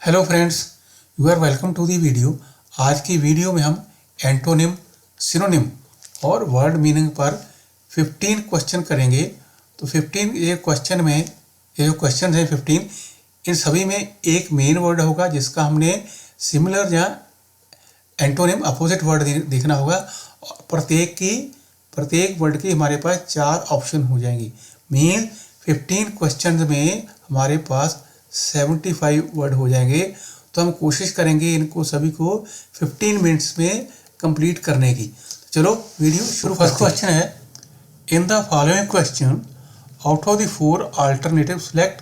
Hello friends, you are welcome to the video. आज की video में हम एंटोनिम, सिनोनिम और वर्ड मीनिंग पर 15 क्वेश्चन करेंगे। तो 15 ये क्वेश्चन में ये जो क्वेश्चन हैं 15, इन सभी में एक मेन वर्ड होगा जिसका हमने सिमिलर या एंटोनिम अपोजिट वर्ड देखना होगा। प्रत्येक वर्ड की हमारे पास 4 ऑप्शन हो जाएंगी। मीन 15 क्वेश्चन में हमारे पास 75 वर्ड हो जाएंगे। तो हम कोशिश करेंगे इनको सभी को 15 मिनट्स में कंप्लीट करने की। चलो वीडियो शुरू। फर्स्ट क्वेश्चन है, in the following question out of the 4 alternative select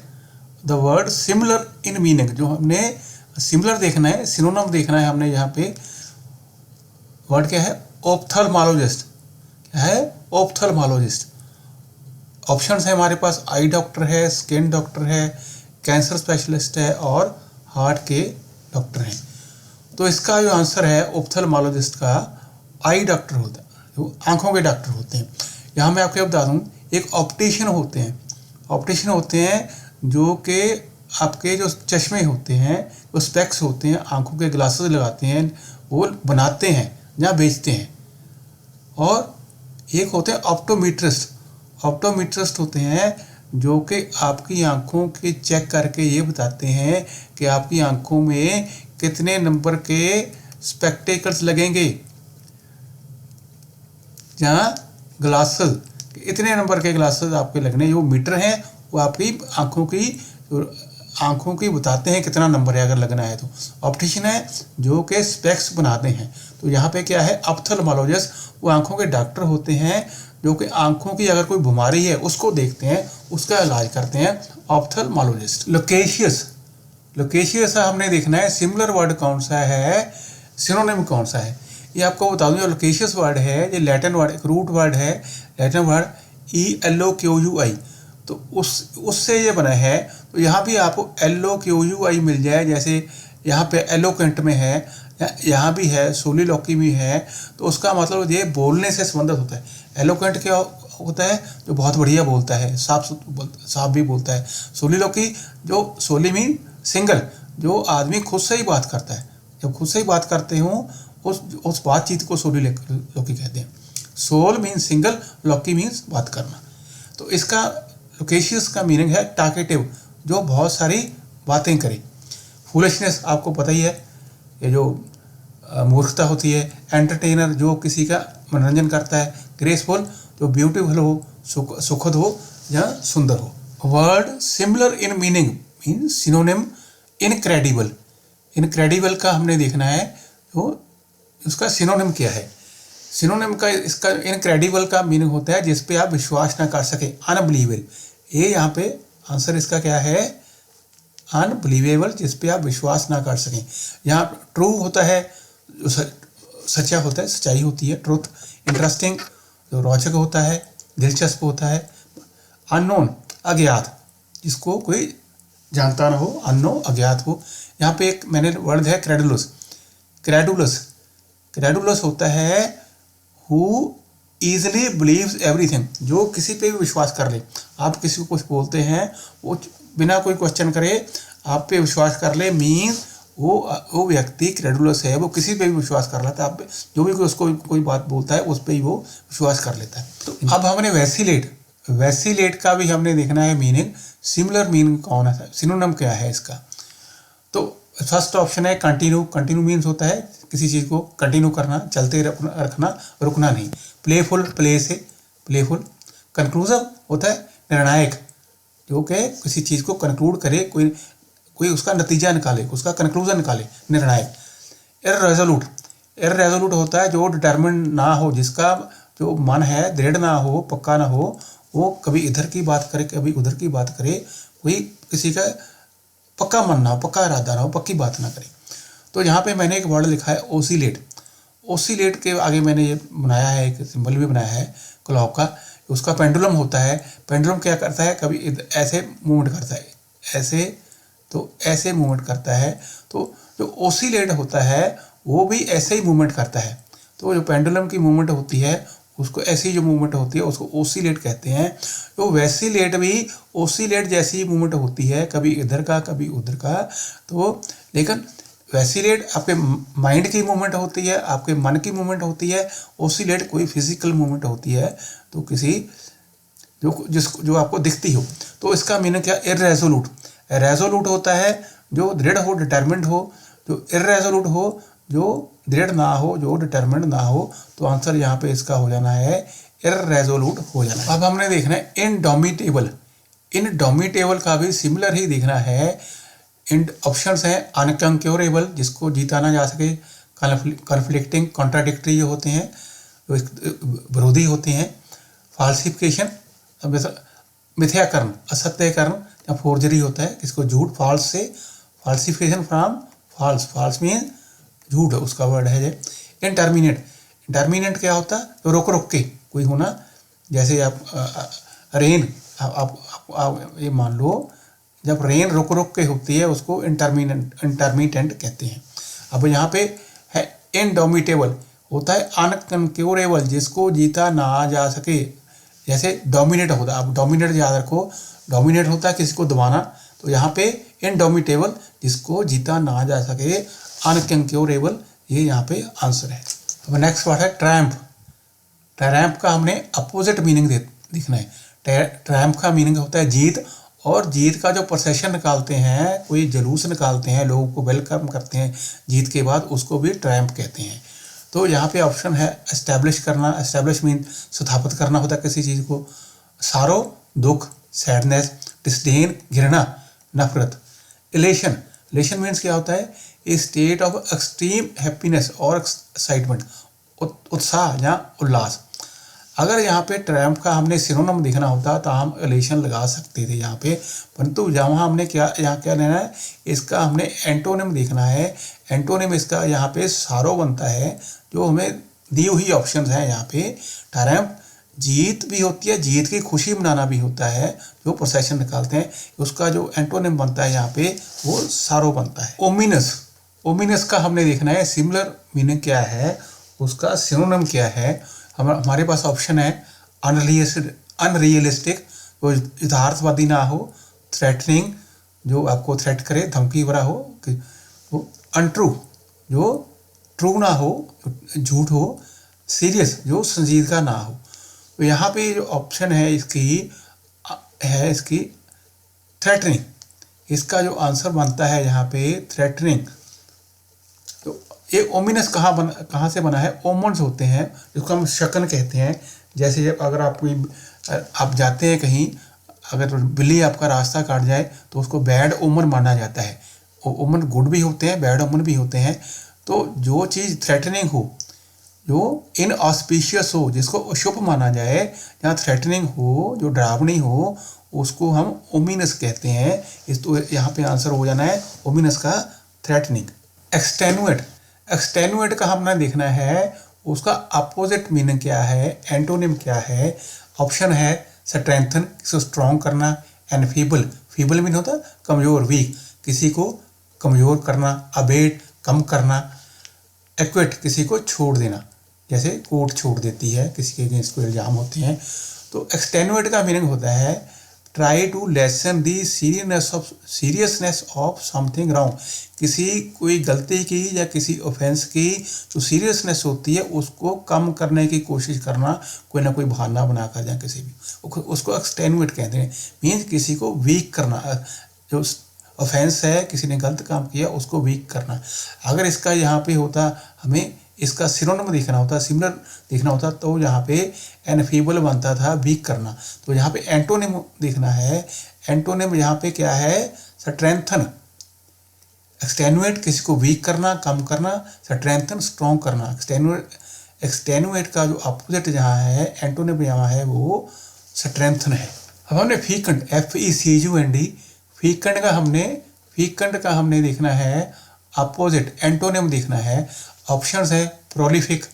the word similar in meaning. जो हमने सिमिलर देखना है, सिनोनिम देखना है हमने। यहाँ पे वर्ड क्या है? ऑप्थेल्मोलॉजिस्ट। क्या है? ऑप्थेल्मोलॉजिस्ट। ऑप्शंस है हमारे पास, आई डॉक्टर है, स्किन डॉक्टर है, कैंसर स्पेशलिस्ट है और हार्ट के डॉक्टर हैं। तो इसका जो आंसर है ऑप्थेल्मोलॉजिस्ट का, आई डॉक्टर होता है, जो आंखों के डॉक्टर होते हैं। यहाँ मैं आपको बता दूँ, एक ऑप्टिशियन होते हैं। ऑप्टिशियन होते हैं जो कि आपके जो चश्मे होते हैं, जो स्पेक्स होते हैं, आंखों के ग्लासेस लगाते हैं, वो बनाते हैं या बेचते हैं। और एक होते हैं ऑप्टोमेट्रिस्ट। ऑप्टोमेट्रिस्ट होते हैं जो कि आपकी आंखों के चेक करके ये बताते हैं कि आपकी आंखों में कितने नंबर के स्पेक्टेकल्स लगेंगे, जहाँ ग्लासेस, इतने नंबर के ग्लासेस आपके लगने। जो मीटर हैं वो आपकी आंखों की बताते हैं कितना नंबर है अगर लगना है तो। ऑप्टिशियन है जो कि स्पेक्स बनाते हैं। तो यहाँ पे क्या है? ऑप्थेल्मोलॉजिस्ट, वो आंखों के डॉक्टर होते हैं जो कि आंखों की अगर कोई बीमारी है उसको देखते हैं, उसका इलाज करते हैं, ऑप्थेल्मोलॉजिस्ट। लोकेशियस। लोकेशियस हमने देखना है सिमिलर वर्ड कौन सा है, सिनोनिम कौन सा है। ये आपको बता दूं, जो लोकेशियस वर्ड है ये लैटिन वर्ड, एक रूट वर्ड है, लैटिन वर्ड ELOQUI। तो उससे ये बना है। तो यहाँ भी आपको LOQUI मिल जाए। जैसे यहाँ पे एलोक्वेंट में है, यहाँ भी है, सोलिलोक्वी भी है। तो उसका मतलब ये बोलने से संबंधित होता है। एलोक्वेंट क्या होता है? जो बहुत बढ़िया बोलता है, साफ भी बोलता है। सोलिलोक्वी, जो सोली मीन सिंगल, जो आदमी खुद से ही बात करता है। जब खुद से ही बात करते हो उस बातचीत को सोलिलोक्वी कहते हैं। सोल मीन सिंगल, लोक्वी मीन्स बात करना। तो इसका लोकेशियस का मीनिंग है टॉकेटिव, जो बहुत सारी बातें करे। फूलिशनेस आपको पता ही है, ये जो मूर्खता होती है। एंटरटेनर, जो किसी का मनोरंजन करता है। ग्रेसफुल, जो ब्यूटीफुल हो, सुखद हो या सुंदर हो। Word similar in meaning mean synonym. Incredible. Incredible का हमने देखना है तो उसका सिनोनिम क्या है। सिनोनिम का, इसका इनक्रेडिबल का मीनिंग होता है जिस पे आप विश्वास ना कर सके, अनबिलीवेबल। ये यहाँ पे आंसर इसका क्या है? अनबिलीवेबल, जिस पे आप विश्वास ना कर सकें। यहाँ ट्रू होता है, जो सच्चा होता है, सच्चाई होती है, ट्रुथ। इंटरेस्टिंग, जो रोचक होता है, दिलचस्प होता है। अननोन, अज्ञात, जिसको कोई जानता ना हो, अननोन, अज्ञात हो। यहाँ पे एक मैंने वर्ड है क्रेडुलस। क्रेडुलस, क्रेडुलस होता है हु ईजिली बिलीव्स एवरीथिंग, जो किसी पे भी विश्वास कर ले। आप किसी को कुछ बोलते हैं, वो बिना कोई क्वेश्चन करे आप पे विश्वास कर ले, मीन वो व्यक्ति क्रेडुलस है। वो किसी पे भी विश्वास कर लेता है। आप जो भी उसको कोई बात बोलता है उस पर ही वो विश्वास कर लेता है। तो अब हमने वैसिलेट, वैसिलेट का भी हमने देखना है मीनिंग। सिमिलर मीनिंग कौन है, सिनोनिम क्या है इसका। तो फर्स्ट ऑप्शन है कंटिन्यू। कंटिन्यू मीन्स होता है किसी चीज़ को कंटिन्यू करना, चलते रखना, रुकना नहीं। प्लेफुल, प्ले से प्लेफुल। कंक्लूसिव होता है निर्णायक, जो कि किसी चीज़ को कंक्लूड करे, कोई उसका नतीजा निकाले, उसका कंक्लूजन निकाले, निर्णायक। इररेजोल्यूट, इररेजोल्यूट होता है जो डिटरमिन ना हो, जिसका जो मन है दृढ़ ना हो, पक्का ना हो। वो कभी इधर की बात करे, कभी उधर की बात करे, कोई किसी का पक्का मन ना हो, पक्का इरादा ना हो, पक्की बात ना करे। तो यहाँ पे मैंने एक वर्ड लिखा है ओसिलेट। ओसिलेट के आगे मैंने ये बनाया है, एक सिंबल भी बनाया है क्लॉक का। उसका पेंडुलम होता है। पेंडुलम क्या करता है? कभी ऐसे मूवमेंट करता है, ऐसे, तो ऐसे मूवमेंट करता है। तो जो ओसिलेट होता है वो भी ऐसे ही मूवमेंट करता है। तो जो पेंडुलम की मूवमेंट होती है उसको ऐसी जो मूवमेंट होती है उसको ओसिलेट कहते हैं। तो वैसिलेट भी ओसिलेट जैसी मूवमेंट होती है, कभी इधर का कभी उधर का। तो लेकिन वैसिलेट आपके माइंड की मूवमेंट होती है, आपके मन की मूवमेंट होती है। ओसिलेट कोई फिजिकल मूवमेंट होती है, तो किसी जो आपको दिखती हो। तो इसका मीनिंग क्या, इर्रेजोल्यूट। रेजोल्यूट होता है जो दृढ़ हो, डिटरमिन्ड हो। जो इर्रेजोल्यूट हो, जो दृढ़ ना हो, जो डिटरमिन्ड ना हो। तो आंसर यहाँ पे इसका हो जाना है इर्रेजोल्यूट हो जाना है। अब हमने देखना है इनडोमिटेबल। इनडोमिटेबल का भी सिमिलर ही देखना है। ऑप्शंस हैं अनकंक्योरेबल, जिसको जीता ना जा सके। कॉन्फ्लिक्टिंग, कॉन्ट्राडिक्टरी जो होते हैं, विरोधी होते हैं। फाल्सिफिकेशन, मिथ्याकरण, असत्यकरण या फोर्जरी होता है, इसको झूठ, फॉल्स से falsification from false. False mean झूठ, उसका वर्ड है। इनटर्मिनेट, इंटरमिनेंट क्या होता है, तो रुक रुक के कोई होना। जैसे आप रेन, आप ये मान लो, जब रेन रुक रुक के होती है उसको इंटरमिटेंट कहते हैं। अब यहाँ पे है इनडोमिटेबल, होता है अनकंक्योरेबल, जिसको जीता ना जा सके। जैसे डोमिनेट होता है, आप डोमिनेट याद रखो, डोमिनेट होता है किसी को दबाना। तो यहाँ पे इनडोमिटेबल, जिसको जीता ना जा सके। अनकंक्योरेबल, ये यहाँ पे आंसर है। अब नेक्स्ट वर्ड है ट्रायम्फ। ट्रायम्फ का हमने अपोजिट मीनिंग देखना है। ट्रायम्फ का मीनिंग होता है जीत, और जीत का जो प्रोसेशन निकालते हैं, कोई जुलूस निकालते हैं, लोगों को वेलकम करते हैं जीत के बाद, उसको भी ट्रायम्फ कहते हैं। तो यहाँ पे ऑप्शन है एस्टैब्लिश करना। एस्टैब्लिश मीन स्थापित करना होता है किसी चीज़ को। सारो, दुख, सैडनेस, डिस्डेन, घृणा, नफरत। इलेशन, इलेशन मीन्स क्या होता है, ए स्टेट ऑफ एक्सट्रीम हैप्पीनेस और एक्साइटमेंट, उत्साह या उल्लास। अगर यहाँ पे ट्रायम्फ का हमने सिनोनिम देखना होता तो हम इलेशन लगा सकते थे यहाँ पे, परंतु जहाँ हमने यहाँ क्या लेना है, इसका हमने एंटोनिम देखना है। एंटोनिम इसका यहाँ पे सारो बनता है, जो हमें दी हुई ऑप्शन है यहाँ पे। ट्रायम्फ जीत भी होती है, जीत की खुशी मनाना भी होता है, जो प्रोसेशन निकालते हैं, उसका जो एंटोनिम बनता है यहाँ पे वो सारो बनता है। ओमिनस, ओमिनस का हमने देखना है सिमिलर मीनिंग क्या है, उसका सिनोनिम क्या है। हमारे पास ऑप्शन है अनरियलिस्टिक, जो यथार्थवादी ना हो। थ्रेटनिंग, जो आपको थ्रेट करे, धमकी भरा हो। अनट्रू, जो ट्रू ना हो, झूठ हो। सीरियस, जो संजीदगा ना हो। तो यहाँ पे जो ऑप्शन है इसकी थ्रेटनिंग। इसका जो आंसर बनता है यहाँ पे थ्रेटनिंग। तो ये ओमिनस कहाँ से बना है, ओमन्स होते हैं, जिसको हम शकन कहते हैं। जैसे जब अगर आप जाते हैं कहीं, अगर बिल्ली आपका रास्ता काट जाए तो उसको बैड ओमन माना जाता है। ओमन गुड भी होते हैं, बैड ओमन भी होते हैं। तो जो चीज़ थ्रेटनिंग हो, जो इनऑस्पिशियस हो, जिसको अशुभ माना जाए, या थ्रेटनिंग हो, जो डरावनी हो, उसको हम ओमिनस कहते हैं। इस तो यहाँ पे आंसर हो जाना है ओमिनस का थ्रेटनिंग। एक्सटेनुएट, एक्सटेनुएट का हमने देखना है उसका अपोजिट मीनिंग क्या है, एंटोनिम क्या है। ऑप्शन है स्ट्रेंथन, किसी स्ट्रॉन्ग करना। एंड फीबल, फीबल मीन होता है कमजोर, वीक, किसी को कमजोर करना। अबेट, कम करना। एक्विट, किसी को छोड़ देना, जैसे कोर्ट छोड़ देती है किसी के अगेंस्ट कोई इल्जाम होते हैं। तो एक्सटेनुएट का मीनिंग होता है try to lessen the seriousness of something wrong. किसी कोई गलती की या किसी ऑफेंस की जो सीरियसनेस होती है उसको कम करने की कोशिश करना, कोई ना कोई बहाना बनाकर या किसी भी, उसको एक्सटेनुएट कहते हैं। मीन्स किसी को वीक करना, जो ऑफेंस है, किसी ने गलत काम किया उसको वीक करना। अगर इसका यहाँ पे होता, हमें इसका सिनोनिम देखना होता, सिमिलर देखना होता, तो यहाँ पे एनफीबल बनता था, वीक करना। तो यहाँ पे एंटोनिम देखना है। एंटोनिम यहाँ पे क्या है, स्ट्रेंथन। एक्सटेनुएट, किसी को वीक करना, कम करना। स्ट्रेंथन, स्ट्रॉन्ग करना। एक्सटेनुएट का जो अपोजिट जहाँ है, एंटोनिम यहाँ है, वो स्ट्रेंथन है। अब हमने फीकंड, FECUND, फीकंड का हमने देखना है अपोजिट, एंटोनिम देखना है। ऑप्शंस है प्रोलिफिक,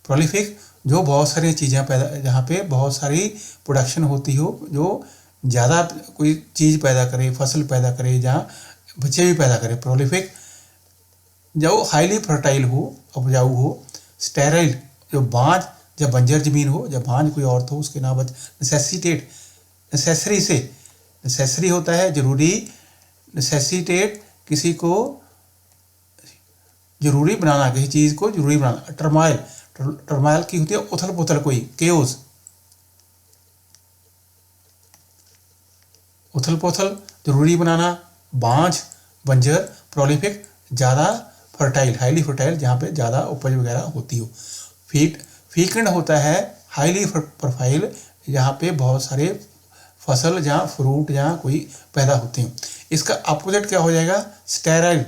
प्रोलिफिक जो बहुत सारी चीज़ें पैदा, जहाँ पे बहुत सारी प्रोडक्शन होती हो, जो ज़्यादा कोई चीज़ पैदा करे, फसल पैदा करे, जहाँ बच्चे भी पैदा करे, प्रोलिफिक। जो हाईली फर्टाइल हो, उपजाऊ हो। स्टेराइल, जो बाँझ, जब बंजर जमीन हो, जब भांज कोई औरत हो उसके ना बच। नेसेसिटेट, नेसेसरी से, नेसेसरी होता है जरूरी, नेसेसिटेट किसी को जरूरी बनाना, किसी चीज को जरूरी बनाना। टर्माइल, टर्माइल की होती है उथल पुथल, कोई केओस, उथल पुथल जरूरी बनाना। बांझ, बंजर। प्रोलिफिक, ज़्यादा। फर्टाइल, हाईली फर्टाइल, जहाँ पे ज़्यादा उपज वगैरह होती हो। फीकंड होता है हाईली प्रोफाइल, जहाँ पे बहुत सारे फसल, जहाँ फ्रूट जहाँ कोई पैदा होते हैं। इसका अपोजिट क्या हो जाएगा? स्टेराइल,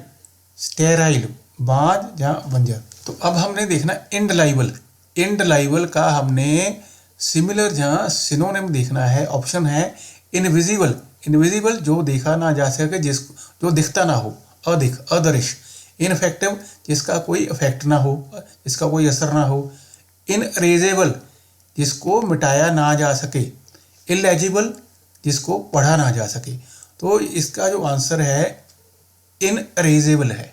स्टेराइल बांझ जहाँ बंजर। तो अब हमने देखना इंडलाइबल। इंडलाइबल का हमने सिमिलर जहाँ सिनोनिम देखना है। ऑप्शन है इनविजिबल, इनविजिबल जो देखा ना जा सके, जो दिखता ना हो, अदृश्य। इनफेक्टिव जिसका कोई इफेक्ट ना हो, जिसका कोई असर ना हो। इनरेजेबल जिसको मिटाया ना जा सके। इलेजिबल जिसको पढ़ा ना जा सके। तो इसका जो आंसर है इनरेजेबल है।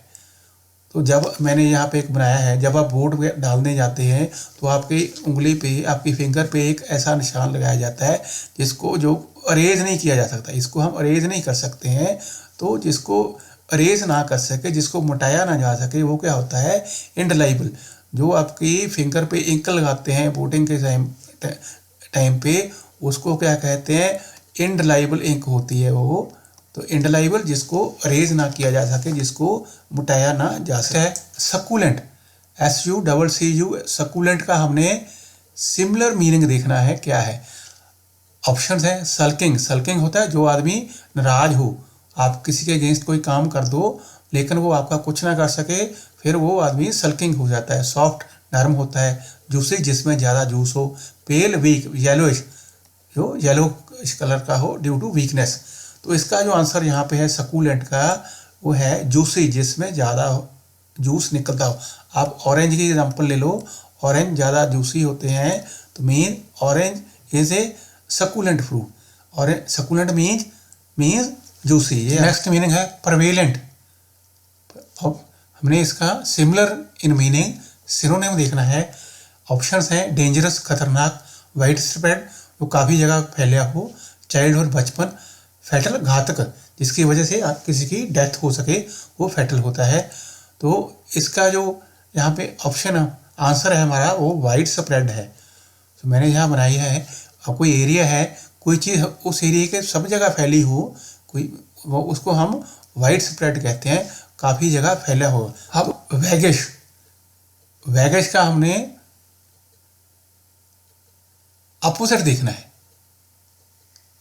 तो जब मैंने यहाँ पे एक बनाया है, जब आप वोट डालने जाते हैं तो आपकी उंगली पे, आपकी फिंगर पे एक ऐसा निशान लगाया जाता है जिसको जो अरेज नहीं किया जा सकता, इसको हम अरेज नहीं कर सकते हैं। तो जिसको अरेज ना कर सके, जिसको मिटाया ना जा सके, वो क्या होता है? इंडलाइबल। जो आपकी फिंगर पे इंक लगाते हैं वोटिंग के टाइम पे, उसको क्या कहते हैं? इंडलाइबल इंक होती है वो। तो इंडलाइबल जिसको अरेज ना किया जा सके, जिसको मिटाया ना जा सके। सकुलेंट, SUCCU, सकुलेंट का हमने सिमिलर मीनिंग देखना है क्या है। ऑप्शन है सल्किंग, सल्किंग होता है जो आदमी नाराज हो, आप किसी के अगेंस्ट कोई काम कर दो लेकिन वो आपका कुछ ना कर सके, फिर वो आदमी सल्किंग हो जाता है। सॉफ्ट, नरम होता है। जूसी जिसमें ज़्यादा जूस हो। पेल, वीक, येलोइश जो येलो कलर का हो ड्यू टू वीकनेस। तो इसका जो आंसर यहाँ पे है सकुलेंट का, वो है जूसी जिसमें ज़्यादा जूस निकलता हो। आप ऑरेंज की एग्जांपल ले लो, ऑरेंज ज़्यादा जूसी होते हैं, तो mean orange is a succulent fruit. Orange succulent means juicy. ये नेक्स्ट मीनिंग है प्रेवेलेंट। अब हमने इसका सिमिलर इन मीनिंग सिनोनिम देखना है। ऑप्शंस हैं डेंजरस, खतरनाक। वाइड स्प्रेड जो काफ़ी जगह फैला हो। चाइल्डहुड, बचपन। फैटल, घातक, जिसकी वजह से आप किसी की डेथ हो सके, वो फैटल होता है। तो इसका जो यहाँ पे ऑप्शन आंसर है हमारा, वो वाइड स्प्रेड है। तो मैंने यहाँ बनाई है, अब कोई एरिया है, कोई चीज़ उस एरिया के सब जगह फैली हो, कोई वो उसको हम वाइड स्प्रेड कहते हैं, काफ़ी जगह फैला हो। अब वैगिश, वैगिश का हमने अपोजिट देखना है।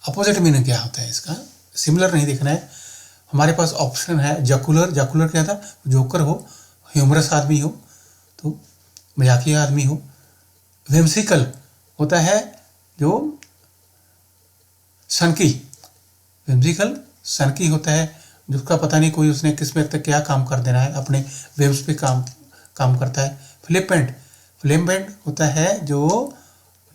अपोजिट मीनिंग क्या होता है इसका? सिमिलर नहीं देखना है। हमारे पास ऑप्शन है जकुलर, जकुलर क्या था? जोकर हो, ह्यूमरस आदमी हो, तो मजाकिया आदमी हो। विम्सिकल होता है जो सनकी, विम्सिकल सनकी होता है जिसका पता नहीं कोई उसने किस वक्त क्या काम कर देना है, अपने वेव्स पे काम करता है। फ्लिपेंट, फ्लिपेंट होता है जो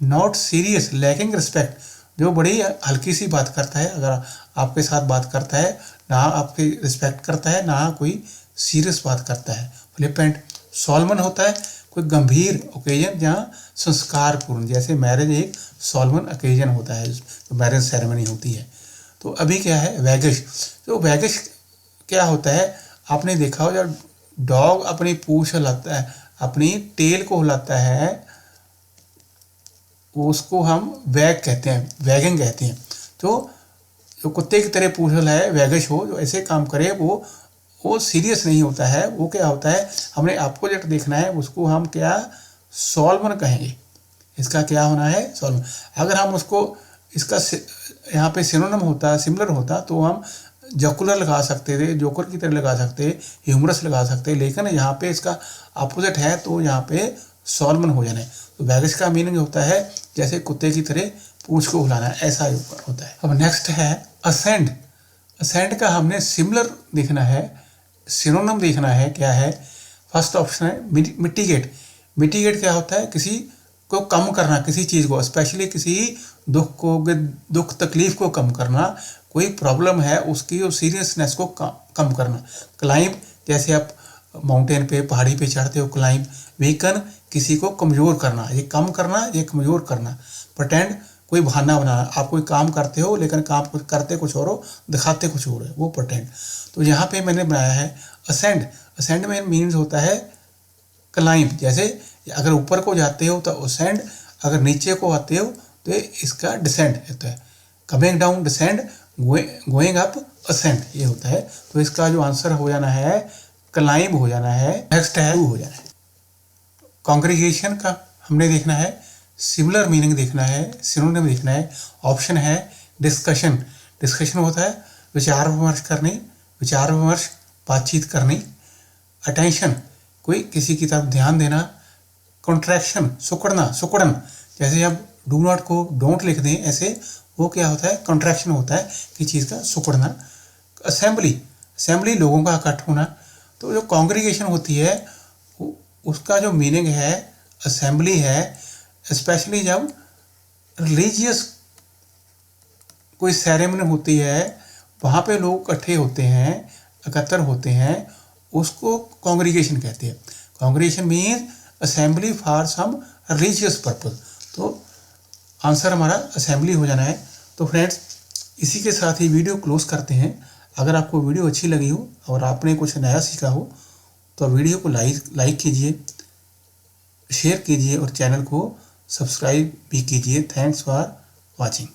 नॉट सीरियस, लैकिंग रिस्पेक्ट, जो बड़ी हल्की सी बात करता है, अगर आपके साथ बात करता है ना आपकी रिस्पेक्ट करता है, ना कोई सीरियस बात करता है। फ्लिपेंट। सॉलमन होता है कोई गंभीर ओकेजन जहाँ संस्कारपूर्ण, जैसे मैरिज एक सॉलमन ओकेजन होता है, जो मैरिज सेरेमनी होती है। तो अभी क्या है वैगिश। तो वैगिश क्या होता है? आपने देखा हो जब डॉग अपनी पूंछ हिलाता है, अपनी टेल को हिलाता है, उसको हम वैग कहते हैं, वैगिंग कहते हैं। तो जो कुत्ते की तरह पूंछ हिलाए, वैगिश हो, जो ऐसे काम करे, वो सीरियस नहीं होता है। वो क्या होता है? हमने अपोजिट देखना है, उसको हम क्या सॉल्वन कहेंगे। इसका क्या होना है? सॉल्वन। अगर हम उसको इसका यहाँ पे सिनोनिम होता, सिमिलर होता, तो हम जकुलर लगा सकते थे, जोकर की तरह लगा सकते, ह्यूमरस लगा सकते, लेकिन यहाँ पे इसका अपोजिट है तो यहाँ पे सॉल्वन हो जाना है। तो वैगिश का मीनिंग होता है जैसे कुत्ते की तरह पूंछ को हिलाना, ऐसा होता है। अब नेक्स्ट है असेंड। असेंड का हमने सिमिलर देखना है, सिनोनिम देखना है क्या है। फर्स्ट ऑप्शन है मिटिगेट। मिटिगेट क्या होता है? किसी को कम करना, किसी चीज़ को, स्पेशली किसी दुख तकलीफ को कम करना, कोई प्रॉब्लम है उसकी सीरियसनेस को कम करना। क्लाइंब, जैसे आप माउंटेन पे, पहाड़ी पे चढ़ते हो, क्लाइंब। वीकन, किसी को कमज़ोर करना, ये कम करना, ये कमज़ोर करना। प्रिटेंड कोई बहाना बनाना, आप कोई काम करते हो लेकिन काम कुछ करते कुछ और हो, दिखाते कुछ और है, वो प्रिटेंड। तो यहाँ पे मैंने बनाया है असेंड। असेंड में मीन्स होता है क्लाइंब, जैसे अगर ऊपर को जाते हो तो असेंड, अगर नीचे को आते हो तो इसका डिसेंड होता है। Coming down descend, going up ascend, ये होता है। तो इसका जो आंसर हो जाना है क्लाइंब हो जाना है, नेक्स्ट है हो जाना है। कॉन्ग्रीगेशन का हमने देखना है, सिमिलर मीनिंग देखना है, सिनोनिम देखना है। ऑप्शन है डिस्कशन। डिस्कशन होता है विचार विमर्श करनी, विचार विमर्श बातचीत करनी। अटेंशन, कोई किसी की तरफ ध्यान देना। कॉन्ट्रैक्शन, सिकुड़ना, सिकुड़न, जैसे आप डू नॉट को डोंट लिख दें ऐसे, वो क्या होता है कॉन्ट्रैक्शन होता है कि चीज़ का सिकुड़ना। असेंबली, असेंबली लोगों का इकट्ठ होना। तो जो कॉन्ग्रीगेशन होती है उसका जो मीनिंग है असेंबली है, स्पेशली जब रिलीजियस कोई सेरेमनी होती है वहाँ पे लोग इकट्ठे होते हैं, एकत्र होते हैं, उसको कॉन्ग्रीगेशन कहते हैं। Congregation means assembly for some religious purpose. तो आंसर हमारा असेंबली हो जाना है। तो फ्रेंड्स, इसी के साथ ही वीडियो क्लोज करते हैं। अगर आपको वीडियो अच्छी लगी हो और आपने कुछ नया सीखा हो तो वीडियो को लाइक कीजिए, शेयर कीजिए और चैनल को सब्सक्राइब भी कीजिए। Thanks for watching.